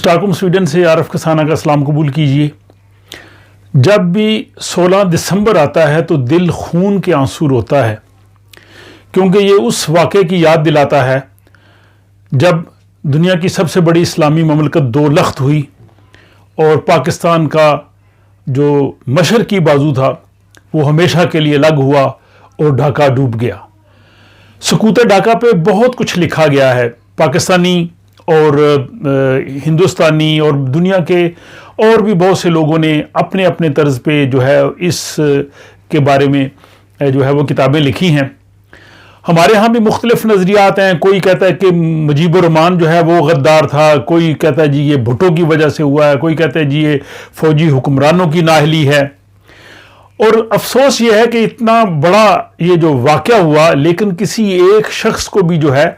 Stockholm Sweden से आरफ खसाना का सलाम कबूल कीजिए। जब भी 16 दिसंबर आता है तो दिल खून के आंसू रोता है, क्योंकि ये उस वाक़े की याद दिलाता है जब दुनिया की सबसे बड़ी इस्लामी ममलकत दो लख्त हुई और पाकिस्तान का जो मशरकी बाजू था वो हमेशा के लिए अलग हुआ और ढाका डूब गया। सकूत ढाका पे बहुत कुछ लिखा गया है। पाकिस्तानी और हिंदुस्तानी और दुनिया के और भी बहुत से लोगों ने अपने अपने तर्ज पे जो है इस के बारे में जो है वो किताबें लिखी हैं। हमारे यहाँ भी मुख्तलिफ नज़रियात हैं। कोई कहता है कि मुजीबुर रहमान जो है वो गद्दार था, कोई कहता है जी ये भुट्टो की वजह से हुआ है, कोई कहता है जी ये फौजी हुक्मरानों की नाअहली है। और अफसोस ये है कि इतना बड़ा ये जो वाक़या हुआ, लेकिन किसी एक शख्स को भी जो है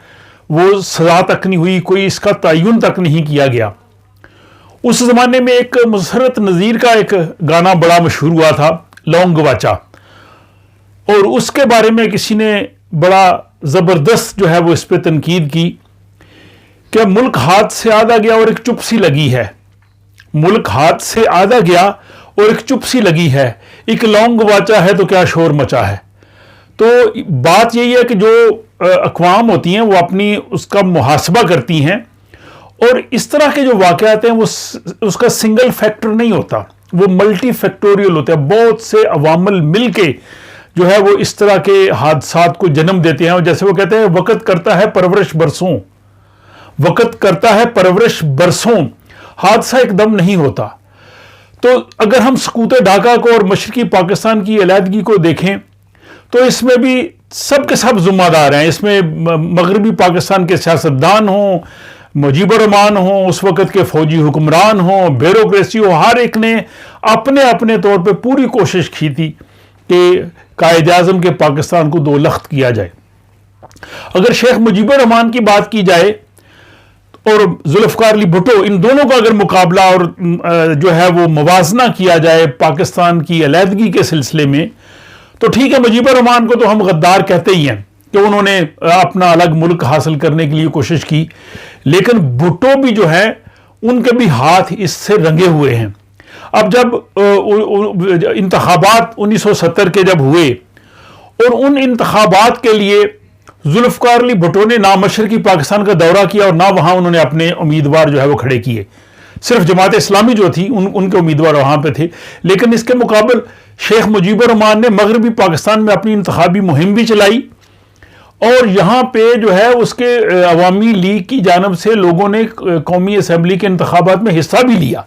वो सज़ा तक नहीं हुई, कोई इसका तयन तक नहीं किया गया। उस ज़माने में एक मुसर्रत नज़ीर का एक गाना बड़ा मशहूर हुआ था, लौंग गवाचा, और उसके बारे में किसी ने बड़ा ज़बरदस्त जो है वो इस पर तनकीद की कि मुल्क हाथ से आधा गया और एक चुप सी लगी है। मुल्क हाथ से आधा गया और एक चुप सी लगी है, एक लौंग गवाचा है तो क्या शोर मचा है। तो बात यही है कि जो अक़वाम होती हैं वो अपनी उसका मुहासबा करती हैं, और इस तरह के जो वाक़यात हैं वो उसका सिंगल फैक्टर नहीं होता, वो मल्टी फैक्टोरियल होता है। बहुत से अवामल मिल के जो है वो इस तरह के हादसात को जन्म देते हैं। और जैसे वो कहते हैं वक़्त करता है परवरिश बरसों, वक़्त करता है परवरिश बरसों, हादसा एकदम नहीं होता। तो अगर हम सकूत ढाका को और मशरकी पाकिस्तान की अलहदगी को देखें तो इसमें भी सब के सब ज़िम्मेदार हैं। इसमें मगरबी पाकिस्तान के सियासतदान हों, मुजीबुर रहमान हों, उस वक़्त के फ़ौजी हुक्मरान हों, ब्यूरोक्रेसी हो, हर एक ने अपने अपने तौर पे पूरी कोशिश की थी कि कायद-ए-आज़म के पाकिस्तान को दो लख्त किया जाए। अगर शेख मुजीबुर रहमान की बात की जाए और जुल्फ़िकार अली भुट्टो, इन दोनों का अगर मुकाबला और जो है वो मुवाजना किया जाए पाकिस्तान की अलहदगी के सिलसिले में, तो ठीक है, मुजीबुर रहमान को तो हम गद्दार कहते ही हैं कि उन्होंने अपना अलग मुल्क हासिल करने के लिए कोशिश की, लेकिन भुट्टो भी जो है उनके भी हाथ इससे रंगे हुए हैं। अब जब इंतखाबात 1970 के जब हुए और उन इंतखाबात के लिए जुल्फ़िकार अली भुट्टो ने ना मशरकी पाकिस्तान का दौरा किया और ना वहाँ उन्होंने अपने उम्मीदवार जो है वो खड़े किए। सिर्फ जमात इस्लामी जो थी उनके उम्मीदवार वहाँ पे थे, लेकिन इसके मुकाबल शेख मुजीबुर रहमान ने मगरबी पाकिस्तान में अपनी इंतखाबी मुहिम भी चलाई और यहाँ पे जो है उसके अवामी लीग की जानब से लोगों ने कौमी असम्बली के इंतखाबात में हिस्सा भी लिया।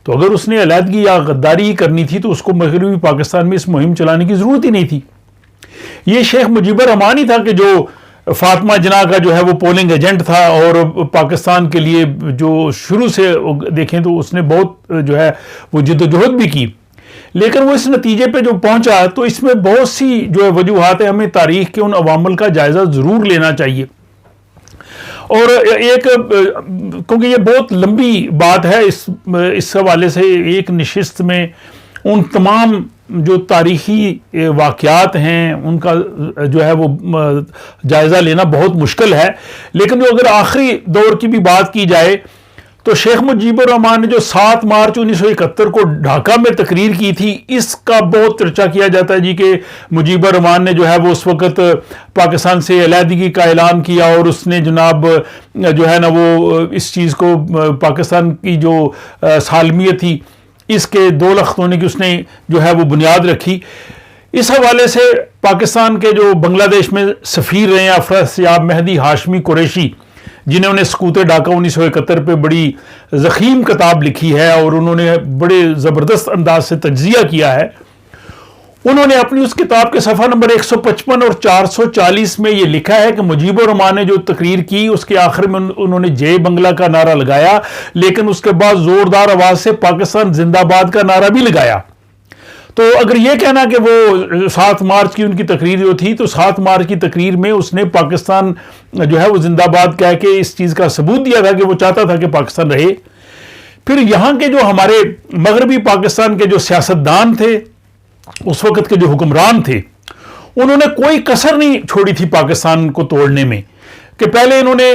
तो अगर उसने अलहदगी या गद्दारी करनी थी तो उसको मगरबी पाकिस्तान में इस मुहिम चलाने की ज़रूरत ही नहीं थी। ये शेख मुजीबुर रहमान ही था कि जो फातिमा जिन्ना का जो है वो पोलिंग एजेंट था और पाकिस्तान के लिए जो शुरू से देखें तो उसने बहुत जो है वो जिद्दोजहद भी की, लेकिन वो इस नतीजे पे जो पहुंचा तो इसमें बहुत सी जो है वजूहात है। हमें तारीख के उन अवामल का जायज़ा ज़रूर लेना चाहिए। और एक क्योंकि ये बहुत लंबी बात है, इस हवाले से एक नशिस्त में उन तमाम जो तारीख़ी वाक़यात हैं उनका जो है वो जायज़ा लेना बहुत मुश्किल है। लेकिन जो अगर आखिरी दौर की भी बात की जाए तो शेख मुजीबुर रहमान ने जो 7 मार्च 1971 को ढाका में तकरीर की थी, इसका बहुत चर्चा किया जाता है जी कि मुजीबुर रहमान ने जो है वो उस वक़्त पाकिस्तान से अलहदगी का ऐलान किया और उसने जनाब जो है ना वो इस चीज़ को पाकिस्तान की जो सालमियत थी इसके दो लख्त होने की उसने जो है वो बुनियाद रखी। इस हवाले से पाकिस्तान के जो बांग्लादेश में सफ़ीर रहे हैं अफसयाब मेहदी हाशमी कुरैशी, जिन्होंने सकूत ढाका 1971 पे बड़ी ज़ख़ीम किताब लिखी है और उन्होंने बड़े ज़बरदस्त अंदाज से तज्ज़िया किया है, उन्होंने अपनी उस किताब के सफ़ा नंबर 155 और 440 में ये लिखा है कि मुजीबुर रहमान ने जो तकरीर की उसके आखिर में उन्होंने जय बंगला का नारा लगाया, लेकिन उसके बाद ज़ोरदार आवाज़ से पाकिस्तान जिंदाबाद का नारा भी लगाया। तो अगर ये कहना कि वो 7 मार्च की उनकी तकरीर जो थी, तो 7 मार्च की तकरीर में उसने पाकिस्तान जो है वो जिंदाबाद कह के इस चीज़ का सबूत दिया था कि वो चाहता था कि पाकिस्तान रहे। फिर यहाँ के जो हमारे मगरबी पाकिस्तान के जो सियासतदान थे, उस वक़्त के जो हुक्मरान थे, उन्होंने कोई कसर नहीं छोड़ी थी पाकिस्तान को तोड़ने में। کہ پہلے انہوں نے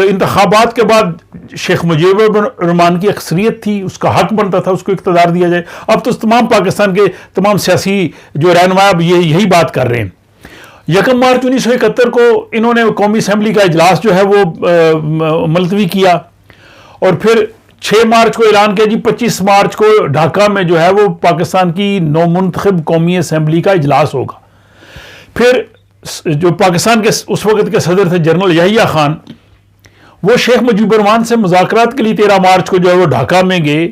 انتخابات کے بعد شیخ مجیب الرحمان کی اکثریت تھی، اس کا حق بنتا تھا اس کو اقتدار دیا جائے. اب تو تمام پاکستان کے تمام سیاسی جو رہنما اب یہی بات کر رہے ہیں. 1 مارچ 1971 کو انہوں نے قومی اسمبلی کا اجلاس جو ہے وہ ملتوی کیا، اور پھر 6 مارچ کو اعلان کیا جی 25 مارچ کو ڈھاکہ میں جو ہے وہ پاکستان کی نو منتخب قومی اسمبلی کا اجلاس ہوگا. پھر جو پاکستان کے اس وقت کے صدر تھے جنرل یحییٰ خان، وہ شیخ مجیب الرحمان سے مذاکرات کے لیے 13 مارچ کو جو ہے وہ ڈھاکہ میں گئے،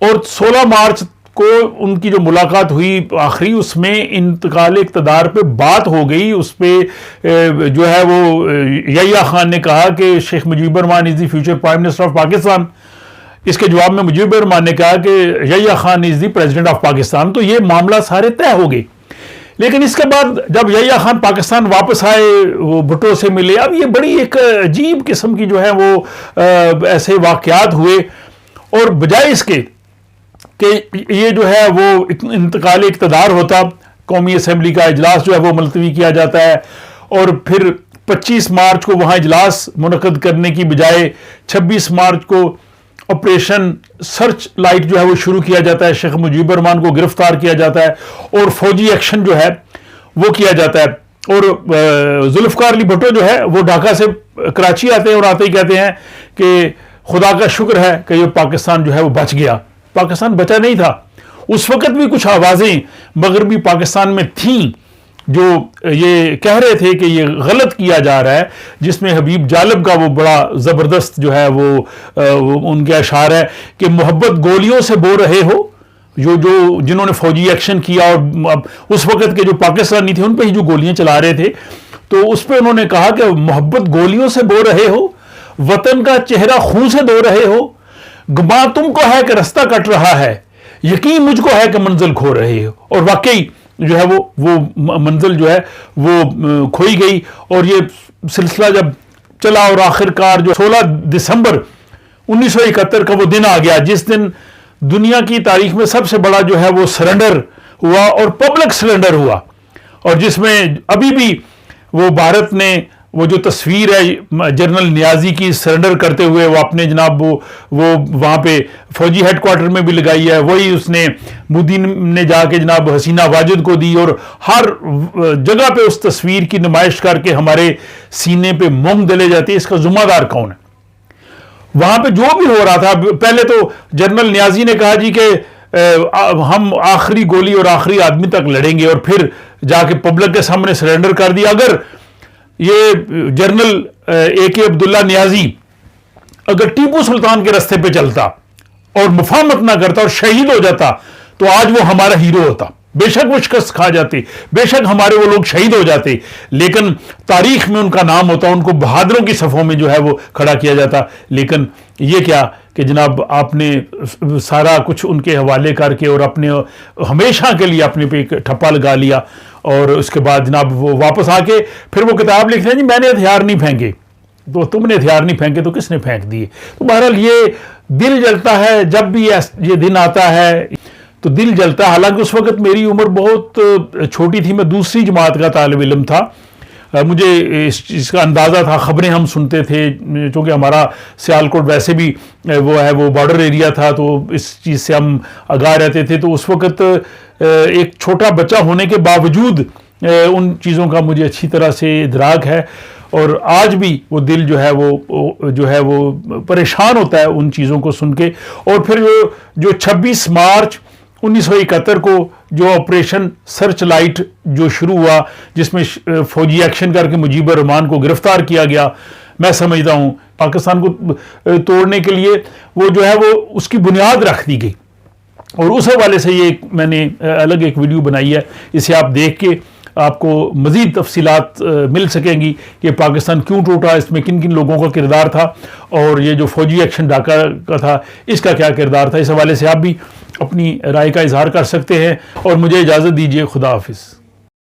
اور 16 مارچ کو ان کی جو ملاقات ہوئی آخری، اس میں انتقال اقتدار پہ بات ہو گئی. اس پہ جو ہے وہ یحییٰ خان نے کہا کہ Sheikh Mujib ur Rahman is the future prime minister of Pakistan. اس کے جواب میں مجیب الرحمان نے کہا کہ Yahya Khan is the president of Pakistan. تو یہ معاملہ سارے طے ہو گئے. لیکن اس کے بعد جب یحییٰ خان پاکستان واپس آئے، وہ بھٹو سے ملے، اب یہ بڑی ایک عجیب قسم کی جو ہے وہ ایسے واقعات ہوئے، اور بجائے اس کے کہ یہ جو ہے وہ انتقال اقتدار ہوتا، قومی اسمبلی کا اجلاس جو ہے وہ ملتوی کیا جاتا ہے، اور پھر 25 مارچ کو وہاں اجلاس منعقد کرنے کی بجائے 26 مارچ کو آپریشن سرچ لائٹ جو ہے وہ شروع کیا جاتا ہے، شیخ مجیب الرحمان کو گرفتار کیا جاتا ہے، اور فوجی ایکشن جو ہے وہ کیا جاتا ہے. اور ذوالفقار علی بھٹو جو ہے وہ ڈھاکہ سے کراچی آتے ہیں، اور آتے ہی کہتے ہیں کہ خدا کا شکر ہے کہ یہ پاکستان جو ہے وہ بچ گیا. پاکستان بچا نہیں تھا. اس وقت بھی کچھ آوازیں مغربی پاکستان میں تھیں جو یہ کہہ رہے تھے کہ یہ غلط کیا جا رہا ہے، جس میں حبیب جالب کا وہ بڑا زبردست جو ہے وہ ان کے اشعار ہے کہ محبت گولیوں سے بو رہے ہو، جنہوں نے فوجی ایکشن کیا اور اس وقت کے جو پاکستانی تھے ان پہ ہی جو گولیاں چلا رہے تھے، تو اس پہ انہوں نے کہا کہ محبت گولیوں سے بو رہے ہو، وطن کا چہرہ خون سے دھو رہے ہو، گمان تم کو ہے کہ رستہ کٹ رہا ہے، یقین مجھ کو ہے کہ منزل کھو رہے ہو. اور واقعی جو ہے وہ منزل جو ہے وہ کھوئی گئی. اور یہ سلسلہ جب چلا اور آخر کار جو 16 دسمبر 1971 کا وہ دن آ گیا، جس دن دنیا کی تاریخ میں سب سے بڑا جو ہے وہ سرنڈر ہوا، اور پبلک سرنڈر ہوا، اور جس میں ابھی بھی وہ بھارت نے وہ جو تصویر ہے جنرل نیازی کی سرنڈر کرتے ہوئے، وہ اپنے جناب وہ وہاں پہ فوجی ہیڈ کوارٹر میں بھی لگائی ہے، وہی اس نے مودی نے جا کے جناب حسینہ واجد کو دی، اور ہر جگہ پہ اس تصویر کی نمائش کر کے ہمارے سینے پہ موم دلے جاتی ہے. اس کا ذمہ دار کون ہے؟ وہاں پہ جو بھی ہو رہا تھا، پہلے تو جنرل نیازی نے کہا جی کہ ہم آخری گولی اور آخری آدمی تک لڑیں گے، اور پھر جا کے پبلک کے سامنے سرنڈر کر دیا. اگر یہ جنرل AK عبداللہ نیازی اگر ٹیپو سلطان کے راستے پہ چلتا اور مفاہمت نہ کرتا اور شہید ہو جاتا، تو آج وہ ہمارا ہیرو ہوتا. بے شک وہ شکست کھا جاتے، بے شک ہمارے وہ لوگ شہید ہو جاتے، لیکن تاریخ میں ان کا نام ہوتا، ان کو بہادروں کی صفوں میں جو ہے وہ کھڑا کیا جاتا. لیکن یہ کیا کہ جناب آپ نے سارا کچھ ان کے حوالے کر کے اور اپنے ہمیشہ کے لیے اپنے پہ ایک ٹھپا لگا لیا، اور اس کے بعد جناب وہ واپس آ کے پھر وہ کتاب لکھتے ہیں جی میں نے ہتھیار نہیں پھینکے. تو تم نے ہتھیار نہیں پھینکے تو کس نے پھینک دیے؟ تو بہرحال یہ دل جلتا ہے جب بھی یہ دن آتا ہے، تو دل جلتا ہے. حالانکہ اس وقت میری عمر بہت چھوٹی تھی، میں دوسری جماعت کا طالب علم تھا. مجھے اس چیز کا اندازہ تھا، خبریں ہم سنتے تھے، چونکہ ہمارا سیالکوٹ ویسے بھی وہ بارڈر ایریا تھا، تو اس چیز سے ہم آگاہ رہتے تھے. تو اس وقت ایک چھوٹا بچہ ہونے کے باوجود ان چیزوں کا مجھے اچھی طرح سے ادراک ہے، اور آج بھی وہ دل جو ہے وہ پریشان ہوتا ہے ان چیزوں کو سن کے. اور پھر جو 26 مارچ 1971 کو جو آپریشن سرچ لائٹ جو شروع ہوا، جس میں فوجی ایکشن کر کے مجیب الرحمان کو گرفتار کیا گیا، میں سمجھتا ہوں پاکستان کو توڑنے کے لیے وہ جو ہے وہ اس کی بنیاد رکھ دی گئی. اور اس حوالے سے یہ میں نے الگ ایک ویڈیو بنائی ہے، اسے آپ دیکھ کے آپ کو مزید تفصیلات مل سکیں گی کہ پاکستان کیوں ٹوٹا، اس میں کن کن لوگوں کا کردار تھا، اور یہ جو فوجی ایکشن ڈھاکہ کا تھا اس کا کیا کردار تھا. اس حوالے سے آپ بھی اپنی رائے کا اظہار کر سکتے ہیں، اور مجھے اجازت دیجیے. خدا حافظ.